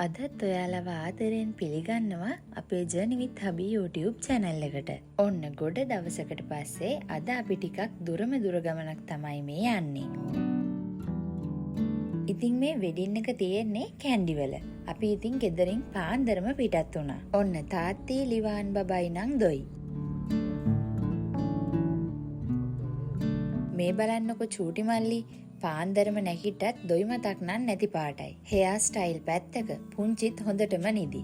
අදත් ඔයාලව ආදරයෙන් පිළිගන්නවා අපේ ජර්නි විත් හබි YouTube channel එකට. ඔන්න ගොඩ දවසකට පස්සේ අද අපි ටිකක් දුරම දුර ගමනක් තමයි මේ යන්නේ. ඉතින් මේ වෙඩින් එක තියෙන්නේ කැන්ඩිවල. අපි ඉතින් ගෙදරින් පාන්දරම පිටත් වුණා. ඔන්න තාත්තී ලිවාන් බබයි නං දොයි. මේ බලන්නකො චූටි මල්ලි පාන්දරම නැගිට්ටත් දොයි මතක් නන් නැති පාටයි. හෙයා ස්ටයිල් පැත්තක පුංචිත් හොඳටම නිදි.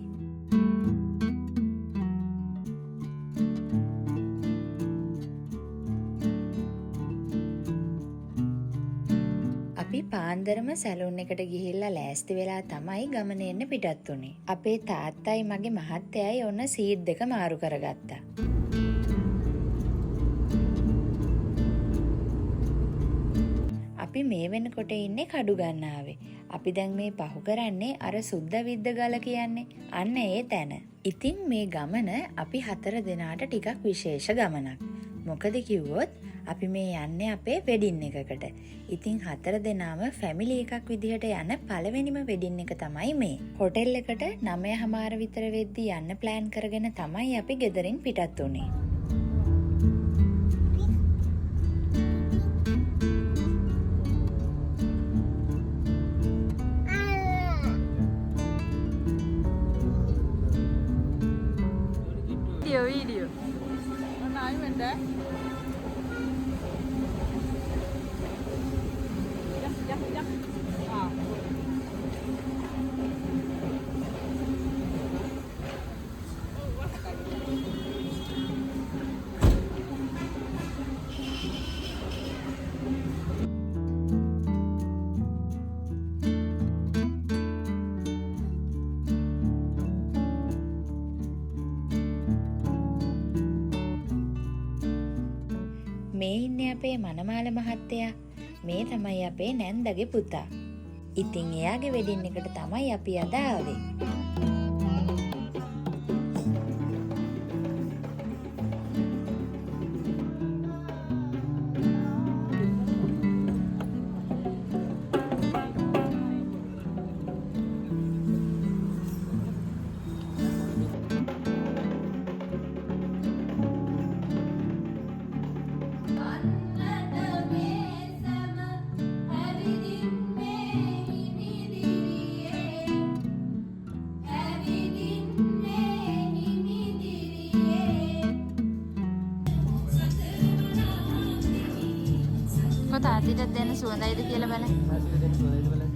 අපි පාන්දරම සැලුන් එකට ගිහිල්ලා ලෑස්ති වෙලා තමයි ගමන එන්න පිටත් වුනේ. අපේ තාත්තයි මගේ මහත්තයයි ඔන්න සීට් දෙක මාරු කරගත්තා. අපි මේ වෙනකොට ඉන්නේ කඩු ගන්නාවේ. අපි දැන් මේ පහු කරන්නේ අර සුද්ද විද්ද ගල කියන්නේ. අන්න ඒ තැන. ඉතින් මේ ගමන අපි 4 දෙනාට ටිකක් විශේෂ ගමනක්. මොකද කිව්වොත් අපි මේ යන්නේ අපේ වෙඩින් එකකට. ඉතින් 4 දෙනාම ෆැමිලි එකක් විදිහට යන පළවෙනිම වෙඩින් එක තමයි මේ. හොටෙල් එකට 9:00 විතර වෙද්දී යන්න ප්ලෑන් කරගෙන තමයි අපි ගෙදරින් පිටත් වුනේ. Video. Mana ayu anda? Ya. Ah. මේ ඉන්නේ අපේ මනමාල මහත්තයා. මේ තමයි අපේ නැන්දගේ පුතා. ඉතින් එයාගේ වෙඩින් එකට තමයි අපි අද ආවේ. තාත්තට දෙන්න සුවඳයිද කියලා බලන්න. තාත්තට දෙන්න සුවඳයිද බලන්න.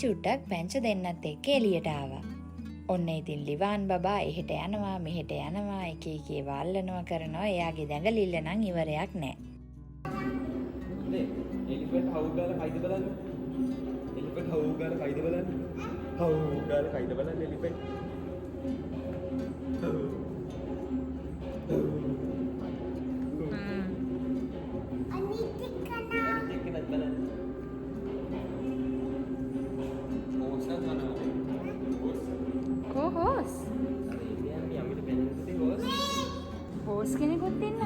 චුට්ටක් පැංච දෙන්නත් එක්ක එළියට ආවා. ඔන්න ඉතින් ලිවාන් බබා එහෙට යනවා මෙහෙට යනවා එක එක වල්ලනවා කරනවා. එයාගේ දැඟලිල්ල නම් ඉවරයක් නැහැ. නේ එලිෆන්ට් හවු ගාලා කයිද බලන්න. එලිෆන්ට් හවු ගාලා කයිද බලන්න. හවු ගාලා කයිද බලන්න එලිෆන්ට්.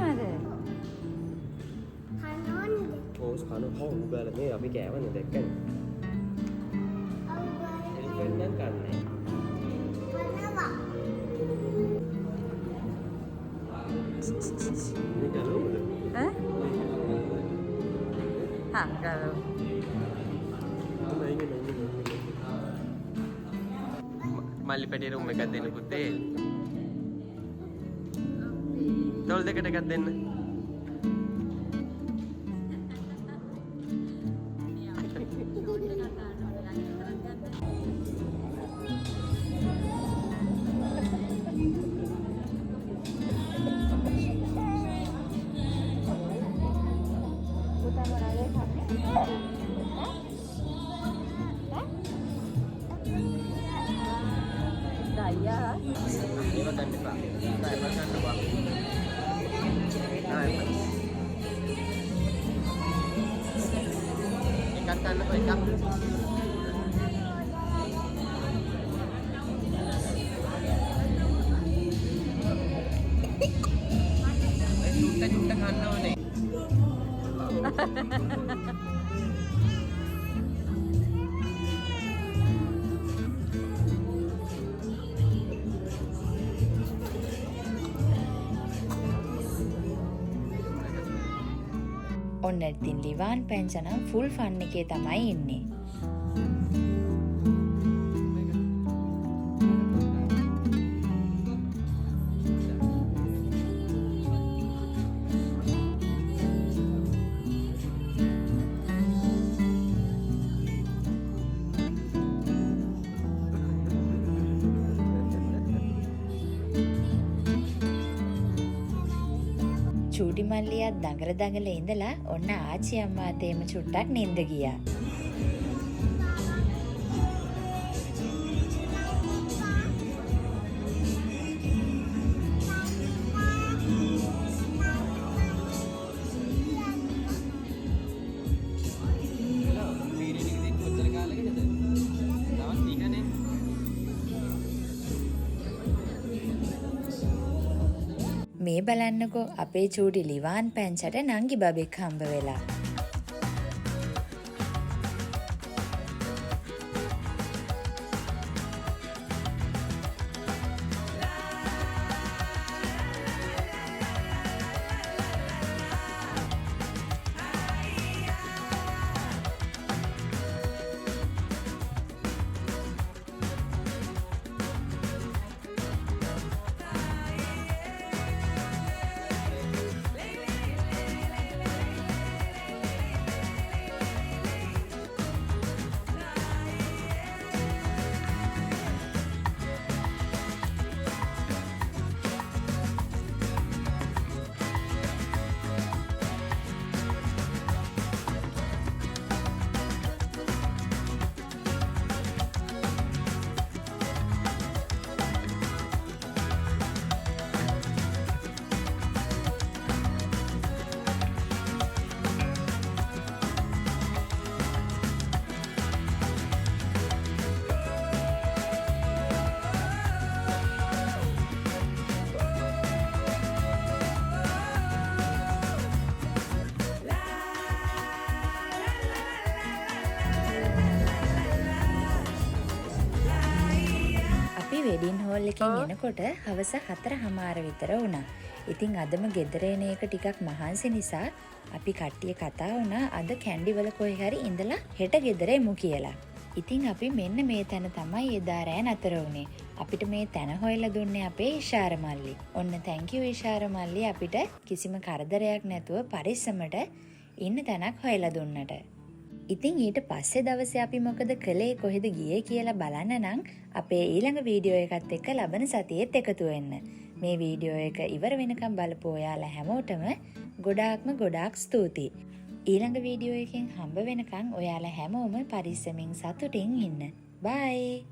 කනවද? ඕස් කන හවු ගාලා මේ අපි කෑවනේ දැක්කනේ. එලිෆන්ට් නම් කන්නේ. මේ ගලවද? ඈ? හංගලෝ. මල්ලි පැටිය රුම් එකක් දෙන්න පුතේ. ඩෝල් දෙකට එකක් දෙන්න. Daya. Ini makan di Pak. Saya makan dua. Nah, ikan kan apa ikan? Juta kano nih. ඔන්න ඉතින් ලිවාන් පැංචනම් ෆුල් ෆන් එකේ තමයි ඉන්නේ. චූටි මල්ලියත් දඟල දඟල ඉඳලා ඔන්න ආච්චි අම්මා තේම චුට්ටක් නින්ද ගියා. මේ බලන්නකෝ අපේ චූටි ලිවාන් පැංචට නංගි බබෙක් හම්බ වෙලා. වෙඩින් හෝල් එකෙන් එනකොට හවස 4:00 විතර වුණා. ඉතින් අදම ගෙදර එන එක ටිකක් මහන්සි නිසා අපි කට්ටිය කතා වුණා අද කැන්ඩි වල කොහේ හරි ඉඳලා හෙට ගෙදර එමු කියලා. ඉතින් අපි මෙන්න මේ තැන තමයි එදා රෑ නතර වුණේ. අපිට මේ තැන හොයලා දුන්නේ අපේ ඉෂාර මල්ලි. ඔන්න thank you ඉෂාර මල්ලි අපිට කිසිම කරදරයක් නැතුව පරිස්සමට ඉන්න තැනක් හොයලා දුන්නට. ඉතින් ඊට පස්සේ දවසේ අපි මොකද කළේ කොහෙද ගියේ කියලා බලන්න නම් අපේ ඊළඟ වීඩියෝ එකත් එක්ක ලබන සතියේත් එකතු වෙන්න. මේ වීඩියෝ එක ඉවර වෙනකම් බලපු ඔයාලා හැමෝටම ගොඩාක් ස්තුතියි. ඊළඟ වීඩියෝ එකෙන් හම්බ වෙනකම් ඔයාලා හැමෝම පරිස්සමින් සතුටින් ඉන්න. බයි.